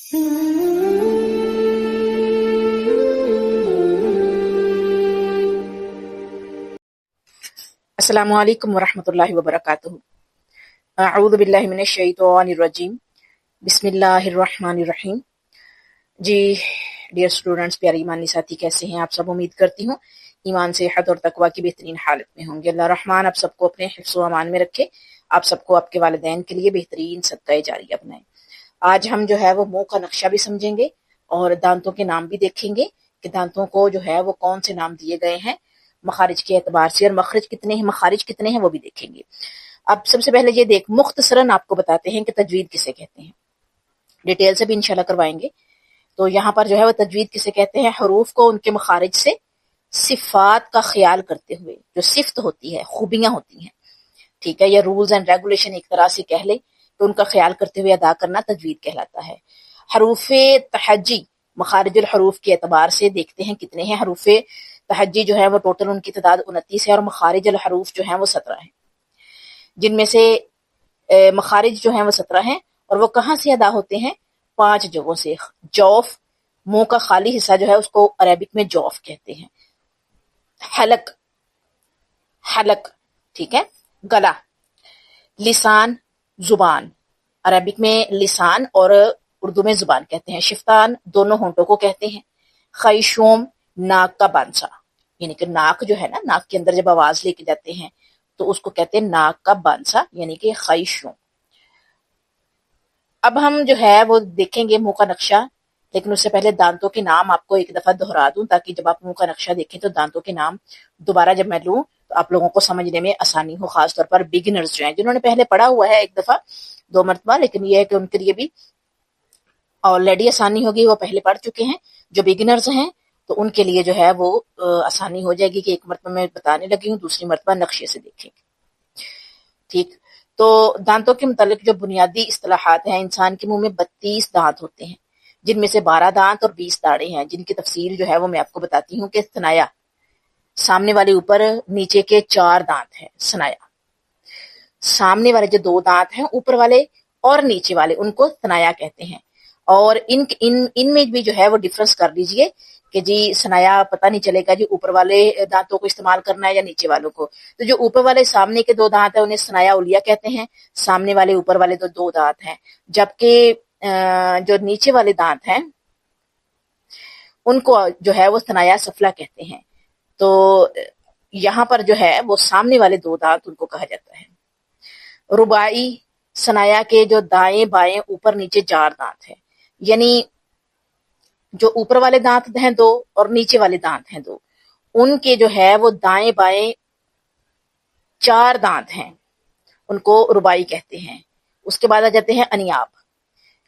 अस्सलामु अलैकुम वरहमतुल्लाहि वबरकातुहू। अऊज़ु बिल्लाहि मिनश शैतानिर रजीम। बिस्मिल्लाहिर्रहमानिर्रहीम। जी डियर स्टूडेंट्स, प्यारे ईमानी साथी, कैसे हैं आप सब? उम्मीद करती हूँ ईमान, सेहत और तकवा की बेहतरीन हालत में होंगे। अल्लाह रहमान आप सबको अपने हिफ्ज़ व अमान में रखे, आप सबको आपके वालिदैन के लिए बेहतरीन सदका जारिया बनाए। आज हम जो है वो मुंह का नक्शा भी समझेंगे और दांतों के नाम भी देखेंगे कि दांतों को जो है वो कौन से नाम दिए गए हैं मखारिज के एतबार से, और मखरज कितने हैं, मखारिज कितने हैं, वो भी देखेंगे। अब सबसे पहले ये मुख्तसरन आपको बताते हैं कि तजवीद किसे कहते हैं। डिटेल से भी इंशाल्लाह करवाएंगे। तो यहाँ पर जो है वो तजवीद किसे कहते हैं? हरूफ को उनके मखारिज से सिफात का ख्याल करते हुए, जो सिफ्त होती है, खूबियां होती हैं, ठीक है, या रूल्स एंड रेगुलेशन एक तरह से कह ले, तो उनका ख्याल करते हुए अदा करना तजवीद कहलाता है। हरूफे तहज्जी मखारिजुल हरूफ के एतबार से देखते हैं कितने हैं। हरूफे तहज्जी जो है वो टोटल उनकी तादाद 29 है और मखारिजुल हरूफ जो है वो 17 है, जिनमें से मखारिज जो है वो 17 हैं और वो कहाँ से अदा होते हैं? 5 जगहों से। जौफ, मुंह का खाली हिस्सा जो है उसको अरेबिक में जौफ कहते हैं। हलक, हलक, ठीक है, गला। लिसान, जुबान, अरबिक में लिसान और उर्दू में जुबान कहते हैं। शिफ्तान, दोनों होंठों को कहते हैं। खैशूम, नाक का बांसा, यानी कि नाक जो है ना, नाक के अंदर जब आवाज लेके जाते हैं तो उसको कहते हैं नाक का बांसा, यानी कि खैशूम। अब हम जो है वो देखेंगे मुंह का नक्शा, लेकिन उससे पहले दांतों के नाम आपको एक दफा दोहरा दूं ताकि जब आप मुंह का नक्शा देखें तो दांतों के नाम दोबारा जब मैं लूं तो आप लोगों को समझने में आसानी हो, खासतौर पर बिगिनर्स जो हैं, जिन्होंने पहले पढ़ा हुआ है एक दफा 2 मरतबा, लेकिन यह है कि उनके लिए भी ऑलरेडी आसानी होगी, वो पहले पढ़ चुके हैं। जो बिगिनर्स हैं तो उनके लिए जो है वो आसानी हो जाएगी कि एक मरतबा मैं बताने लगी हूँ, दूसरी मरतबा नक्शे से देखेंगे, ठीक। तो दांतों के मुतालिक जो बुनियादी इस्तिलाहात हैं, इंसान के मुंह में 32 दांत होते हैं, जिनमें से 12 दांत और 20 दाढ़ें हैं, जिनकी तफसील जो है वो मैं आपको बताती हूँ कि सनाया, सामने वाले ऊपर नीचे के 4 दांत हैं सनाया। सामने वाले जो 2 दांत हैं ऊपर वाले और नीचे वाले, उनको सनाया कहते हैं। और इनमें भी जो है वो डिफरेंस कर लीजिए कि जी सनाया पता नहीं चलेगा जी ऊपर वाले दांतों को इस्तेमाल करना है या नीचे वालों को। तो जो ऊपर वाले सामने के 2 दांत है उन्हें सनाया उलिया कहते हैं, सामने वाले ऊपर वाले तो 2 दांत हैं। जबकि जो नीचे वाले दांत हैं उनको जो है वो सनाया सफला कहते हैं। तो यहाँ पर जो है वो सामने वाले 2 दांत उनको कहा जाता है। रुबाई, सनाया के जो दाएं बाएं ऊपर नीचे 4 दांत हैं, यानी जो ऊपर वाले दांत हैं 2 और नीचे वाले दांत हैं 2, उनके जो है वो दाएं बाएं 4 दांत हैं, उनको रुबाई कहते हैं। उसके बाद आ जाते हैं अनियाब,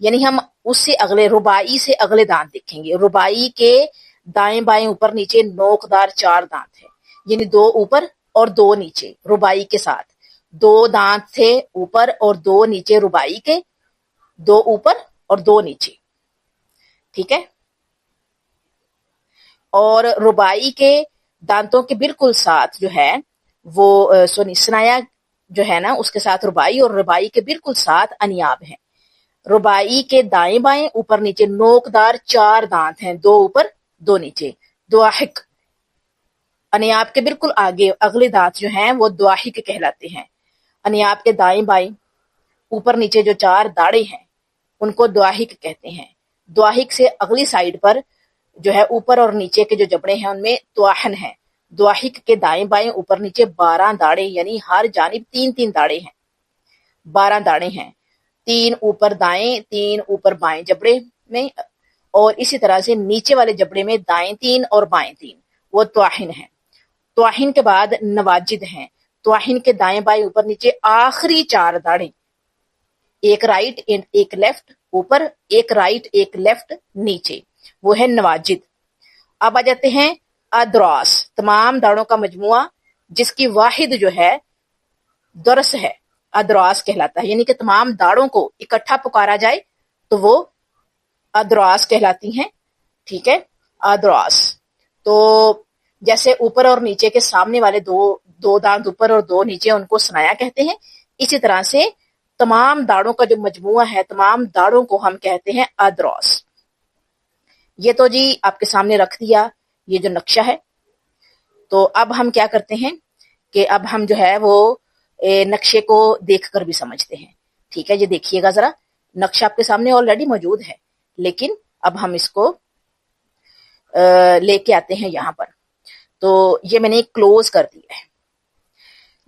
यानी हम उससे अगले रुबाई से अगले दांत देखेंगे। रुबाई के दाएं बाएं ऊपर नीचे नोकदार 4 दांत है, यानी 2 ऊपर और 2 नीचे। रुबाई के साथ 2 दांत थे ऊपर और 2 नीचे, रुबाई के 2 ऊपर और 2 नीचे, ठीक है। और रुबाई के दांतों के बिल्कुल साथ जो है वो सनाया जो है ना उसके साथ रुबाई, और रुबाई के बिल्कुल साथ अनियाब है। रुबाई के दाएं बाएं ऊपर नीचे नोकदार 4 दांत हैं, 2 ऊपर 2 नीचे, दुआहिक। अनियाब के बिल्कुल आगे अगले दांत जो हैं वो दुआहिक कहलाते हैं। अनियाब के दाएं बाएं ऊपर नीचे जो 4 दाढ़ें हैं उनको दुआहिक कहते हैं। दुआहिक से अगली साइड पर जो है ऊपर और नीचे के जो जबड़े हैं उनमें तुआहन है। दुआहिक के दाएं बाएं ऊपर नीचे 12 दाढ़ें, यानी हर जानिब 3-3 दाढ़ें हैं, 12 दाढ़ें हैं, 3 ऊपर दाएं 3 ऊपर बाएं जबड़े में, और इसी तरह से नीचे वाले जबड़े में दाएं 3 और बाएं 3, वो तुआहिन है। तुआहिन के बाद नवाजिद हैं। तुआहिन के दाएं बाएं ऊपर नीचे आखिरी 4 दाढ़ें, एक राइट एक लेफ्ट ऊपर, एक राइट एक लेफ्ट नीचे, वो है नवाजिद। अब आ जाते हैं अदरास, तमाम दाढ़ों का मजमुआ जिसकी वाहिद जो है दरस है, अदरास कहलाता है। यानी कि तमाम दाढ़ों को इकट्ठा पुकारा जाए तो वो अदरास कहलाती हैं, ठीक है, अदरास। तो जैसे ऊपर और नीचे के सामने वाले दो दांत ऊपर और 2 नीचे, उनको सनाया कहते हैं। इसी तरह से तमाम दाढ़ों का जो मजमुआ है, तमाम दाढ़ों को हम कहते हैं अदरॉस। ये तो जी आपके सामने रख दिया ये जो नक्शा है। तो अब हम क्या करते हैं कि अब हम जो है वो नक्शे को देखकर भी समझते हैं। ठीक है, ये देखिएगा जरा, नक्शा आपके सामने ऑलरेडी मौजूद है, लेकिन अब हम इसको लेके आते हैं यहाँ पर। तो ये मैंने क्लोज कर दिया है।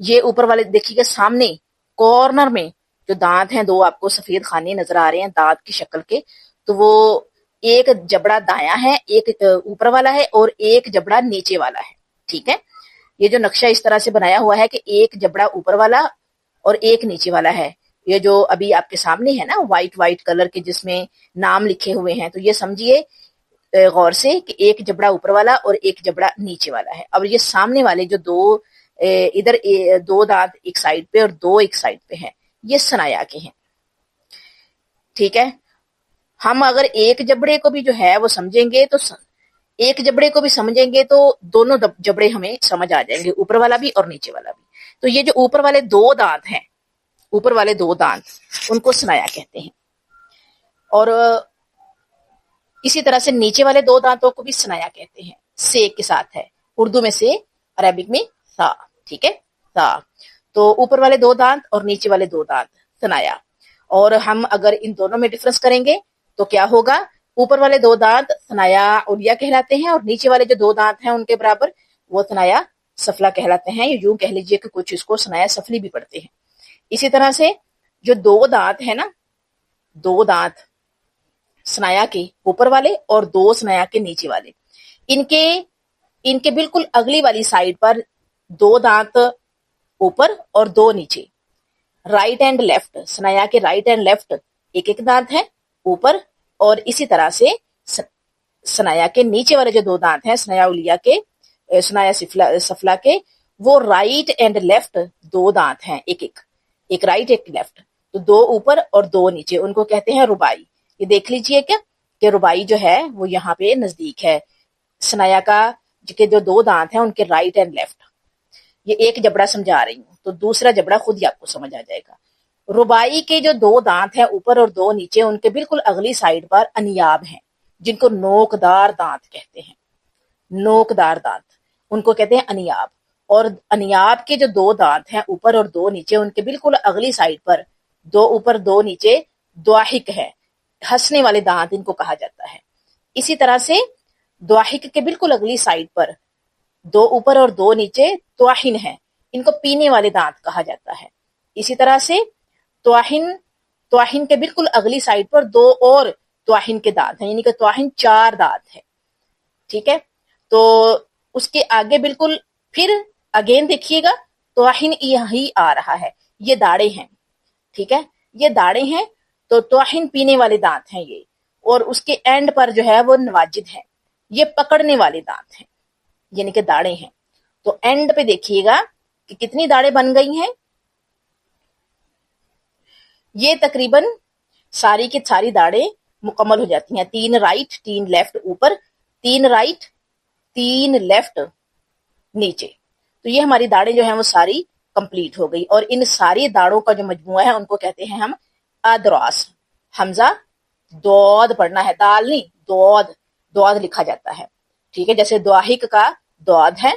ये ऊपर वाले देखिएगा, सामने कॉर्नर में जो दांत हैं, दो आपको सफेद खाने नजर आ रहे हैं दांत की शक्ल के। तो वो एक जबड़ा दायां है, एक ऊपर वाला है और एक जबड़ा नीचे वाला है। ठीक है, ये जो नक्शा इस तरह से बनाया हुआ है कि एक जबड़ा ऊपर वाला और एक नीचे वाला है। ये जो अभी आपके सामने है ना, व्हाइट कलर के जिसमें नाम लिखे हुए हैं, तो ये समझिए गौर से कि एक जबड़ा ऊपर वाला और एक जबड़ा नीचे वाला है। अब ये सामने वाले जो दो इधर दो दांत एक साइड पे और दो एक साइड पे हैं, ये सनाया के हैं। ठीक है, हम अगर एक जबड़े को भी जो है वो समझेंगे तो एक जबड़े को भी समझेंगे तो दोनों जबड़े हमें समझ आ जाएंगे, ऊपर वाला भी और नीचे वाला भी। तो ये जो ऊपर वाले दो दांत हैं, ऊपर वाले दो दांत, उनको सनाया कहते हैं। और इसी तरह से नीचे वाले दो दांतों को भी सनाया कहते हैं, से के साथ है, उर्दू में से, अरबिक में सा। ठीक है, सा। तो ऊपर वाले दो दांत और नीचे वाले दो दांत सनाया। और हम अगर इन दोनों में डिफरेंस करेंगे तो क्या होगा, ऊपर वाले दो दांत सनाया उलिया कहलाते हैं और नीचे वाले जो दो दांत हैं उनके बराबर वो सनाया सफला कहलाते हैं। यूं कह लीजिए कि कुछ इसको सनाया सफली भी पढ़ते हैं। इसी तरह से जो दो दांत है ना, दो दांत सनाया के ऊपर वाले और दो सनाया के नीचे वाले, इनके बिल्कुल अगली वाली साइड पर दो दांत ऊपर और दो नीचे, राइट एंड लेफ्ट, सनाया के राइट एंड लेफ्ट एक एक दांत है ऊपर, और इसी तरह से सनाया के नीचे वाले जो दो दांत हैं, सनाया उलिया के, सनाया सफला के, वो राइट एंड लेफ्ट दो दांत हैं, एक राइट एक लेफ्ट। तो दो ऊपर और दो नीचे, उनको कहते हैं रुबाई। ये देख लीजिए क्या कि रुबाई जो है वो यहाँ पे नजदीक है। सनाया का के जो दो दांत हैं उनके राइट एंड लेफ्ट, ये एक जबड़ा समझा रही हूँ, तो दूसरा जबड़ा खुद ही आपको समझ आ जाएगा। रुबाई के जो दो दांत हैं ऊपर और दो नीचे, उनके बिल्कुल अगली साइड पर अनियाब हैं, जिनको नोकदार दांत कहते हैं। नोकदार दांत, उनको कहते हैं अनियाब। और अनियाब के जो दो दांत हैं ऊपर और दो नीचे, उनके बिल्कुल अगली साइड पर दो ऊपर दो नीचे द्वाहिक है, हंसने वाले दांत इनको कहा जाता है। इसी तरह से द्वाहिक के बिल्कुल अगली साइड पर दो ऊपर और दो नीचे त्वाहिन है, इनको पीने वाले दांत कहा जाता है। इसी तरह से त्वाहिन के बिल्कुल अगली साइड पर दो और त्वाहिन के दांत हैं, यानी कि त्वाहिन चार दांत है। ठीक है, तो उसके आगे बिल्कुल फिर अगेन देखिएगा, त्वाहिन यही आ रहा है, ये दाढ़े हैं। ठीक है, ये दाढ़े हैं, तो त्वाहिन पीने वाले दांत हैं ये, और उसके एंड पर जो है वो नवाजिद है, ये पकड़ने वाले दांत हैं, यानी कि दाढ़े हैं। तो एंड पे देखिएगा कि कितनी दाढ़ें बन गई हैं। ये तकरीबन सारी की सारी दाढ़ें मुकम्मल हो जाती हैं, 3 राइट 3 लेफ्ट ऊपर, 3 राइट 3 लेफ्ट नीचे। तो ये हमारी दाढ़ें जो हैं वो सारी कंप्लीट हो गई। और इन सारी दाढ़ों का जो मजमुआ है उनको कहते हैं हम अदरास। हमजा दौद पढ़ना है, दाल नहीं, दौद, दौद लिखा जाता है। ठीक है, जैसे द्वाहिक का दौद है,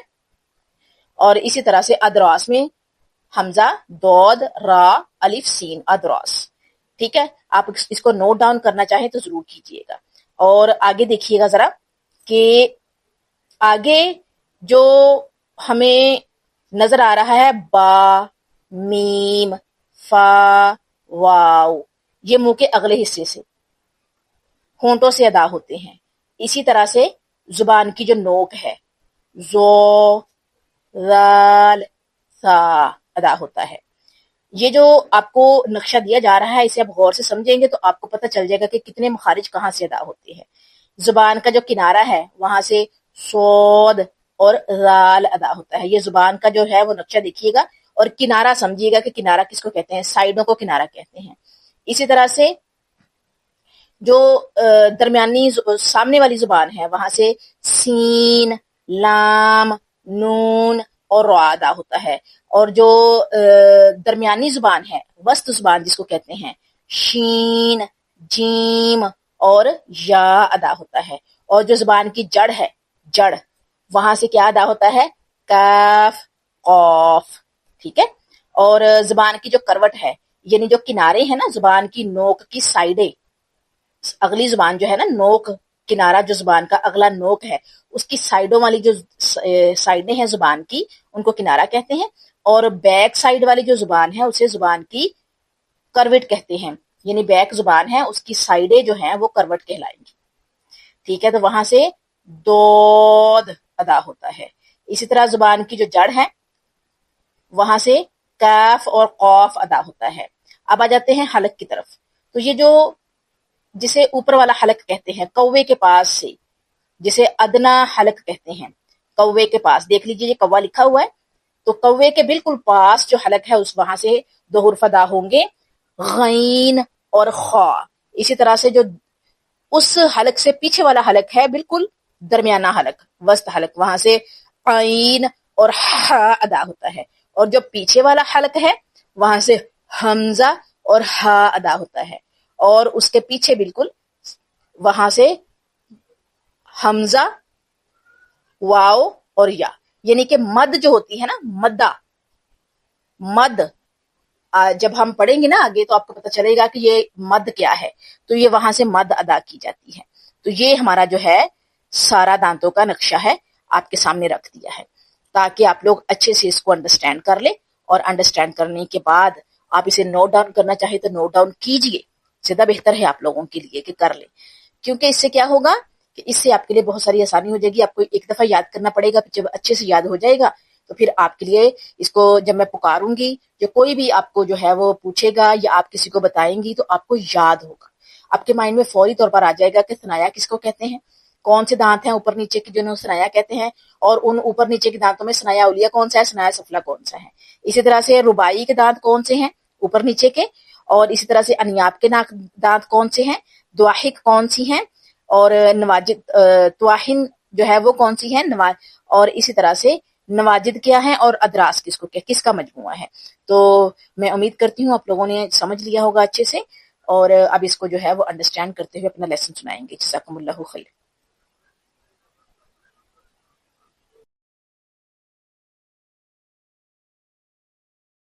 और इसी तरह से अदरास में हमजा दौद रा अलिफ सीन, अदरास। ठीक है, आप इसको नोट डाउन करना चाहें तो जरूर कीजिएगा। और आगे देखिएगा जरा कि आगे जो हमें नजर आ रहा है, बा, मीम, फा, वाव, ये मुंह के अगले हिस्से से होंठों से अदा होते हैं। इसी तरह से जुबान की जो नोक है, जो, राल, सा अदा होता है। ये जो आपको नक्शा दिया जा रहा है, इसे आप गौर से समझेंगे तो आपको पता चल जाएगा कि कितने मखारिज कहाँ से अदा होते हैं। जुबान का जो किनारा है वहां से सोद और राल अदा होता है। ये जुबान का जो है वो नक्शा देखिएगा और किनारा समझिएगा कि किनारा किसको कहते हैं, साइडों को किनारा कहते हैं। इसी तरह से जो दरमियानी सामने वाली जुबान है, वहां से सीन, लाम, नून اور را ادا ہوتا ہے، اور جو درمیانی زبان ہے، وسط زبان جس کو کہتے ہیں، شین، جیم اور یا ادا ہوتا ہے، اور جو زبان کی جڑ ہے، جڑ، وہاں سے کیا ادا ہوتا ہے، کاف، قاف، ٹھیک ہے۔ اور زبان کی جو کروٹ ہے، یعنی جو کنارے ہیں نا زبان کی، نوک کی سائڈیں، اگلی زبان جو ہے نا، نوک کنارہ جو زبان کا اگلا نوک ہے، اس کی سائڈوں والی جو سائڈیں ہیں زبان کی، ان کو کنارہ کہتے ہیں، اور بیک سائڈ والی جو زبان ہے اسے زبان کی کروٹ کہتے ہیں، یعنی بیک زبان ہے اس کی سائڈیں جو ہیں وہ کروٹ کہلائیں گی، ٹھیک ہے۔ تو وہاں سے دود ادا ہوتا ہے۔ اسی طرح زبان کی جو جڑ ہے وہاں سے کاف اور قاف ادا ہوتا ہے۔ اب آ جاتے ہیں حلق کی طرف۔ تو یہ جو جسے اوپر والا حلق کہتے ہیں، کوے کے پاس سے، جسے ادنا حلق کہتے ہیں، کوے کے پاس، دیکھ لیجئے یہ کوا لکھا ہوا ہے، تو کوے کے بالکل پاس جو حلق ہے اس وہاں سے دو حرف ادا ہوں گے، غین اور خا۔ اسی طرح سے جو اس حلق سے پیچھے والا حلق ہے، بالکل درمیانہ حلق، وسط حلق، وہاں سے عین اور ہا ادا ہوتا ہے، اور جو پیچھے والا حلق ہے وہاں سے حمزہ اور ہا ادا ہوتا ہے، اور اس کے پیچھے بالکل وہاں سے حمزہ، واو اور یا، یعنی کہ مد جو ہوتی ہے نا، مدہ، مد، جب ہم پڑھیں گے نا آگے تو آپ کو پتہ چلے گا کہ یہ مد کیا ہے، تو یہ وہاں سے مد ادا کی جاتی ہے۔ تو یہ ہمارا جو ہے سارا دانتوں کا نقشہ ہے، آپ کے سامنے رکھ دیا ہے، تاکہ آپ لوگ اچھے سے اس کو انڈرسٹینڈ کر لیں، اور انڈرسٹینڈ کرنے کے بعد آپ اسے نوٹ ڈاؤن کرنا چاہے تو نوٹ ڈاؤن کیجئے، زیادہ بہتر ہے آپ لوگوں کے لیے کہ کر لیں، کیونکہ اس سے کیا ہوگا کہ اس سے آپ کے لیے بہت ساری آسانی ہو جائے گی۔ آپ کو ایک دفعہ یاد کرنا پڑے گا، جب اچھے سے یاد ہو جائے گا تو پھر آپ کے لیے اس کو جب میں پکاروں گی یا کوئی بھی آپ کو جو ہے وہ پوچھے گا یا آپ کسی کو بتائیں گی تو آپ کو یاد ہوگا، آپ کے مائنڈ میں فوری طور پر آ جائے گا کہ ثنایا کس کو کہتے ہیں، کون سے دانت ہیں اوپر نیچے کے جنہوں ثنایا کہتے ہیں، اور ان اوپر نیچے کے دانتوں میں ثنایا اولیہ کون سا ہے، ثنایا سفلی کون سا ہے۔ اسی طرح سے رباعی کے دانت کون سے ہیں اوپر نیچے کے، اور اسی طرح سے انیاب کے دانت کون سے ہیں، دواحق کون سی ہیں، اور نواجد تواہن جو ہے وہ کون سی ہیں، اور اسی طرح سے نواجد کیا ہے، اور ادراس کس کا مجموعہ ہے۔ تو میں امید کرتی ہوں آپ لوگوں نے سمجھ لیا ہوگا اچھے سے، اور اب اس کو جو ہے وہ انڈرسٹینڈ کرتے ہوئے اپنا لیسن سنائیں گے۔ جزاکم اللہ خیر۔